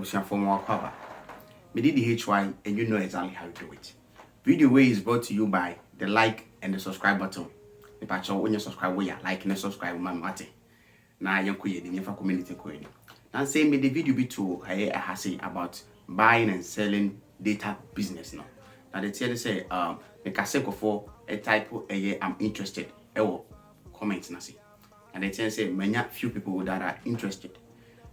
abusia for more cover. Me did the HY and you know exactly how to do it. Video way is brought to you by the like and the subscribe button. If I show when you subscribe, we are like and subscribe, man, mate. Now you could in your community coin. Now say me the video be to I say about buying and selling data business now. Now they tell you say make a second for a type of I'm interested. Comments na see. And they tell you say many few people that are interested.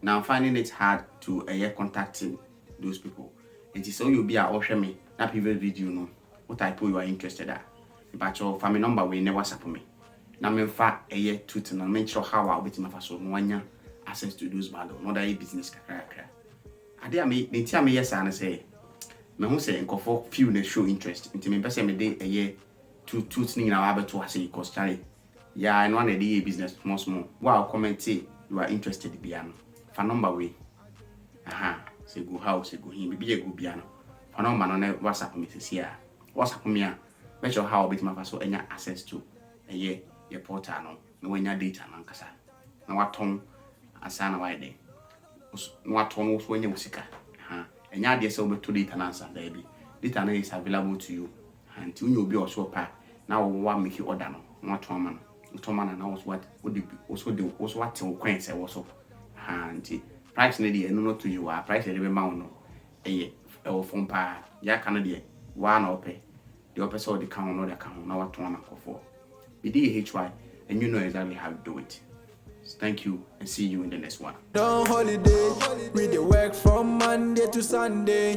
Now I'm finding it hard to contacting those people. And so you'll be a option me that previous video no what type you are interested at. But your family number will never support me. Now me fa tweet and make sure how I'll be to my first one access to those bundle, not a business kakra. I dare me they tell me yes and say me who say for few they show interest. Into me person me day two thing now able to say cause Charlie. Yeah, I know a day business small. Wow, comment say you are interested in piano. For number way. Say go house, say go him, be a good piano. For no man on WhatsApp me to see WhatsApp me make sure how bit my person any access to your portal no when your data nankasa. Na waton asana why day. Waton was when you musika. And ya dear so to data answer there be. Data is available to you. And you will be also pack. Now what make you order no. What man. Tomana na what would be also do also what to quench also. And price needy and no to you are price every mount no phone pa ya Canada one or pay the episode the count no the count now what one for BDHY and you know exactly how to do it. Thank you and see you in the next one. No holiday, we dey work from Monday to Sunday.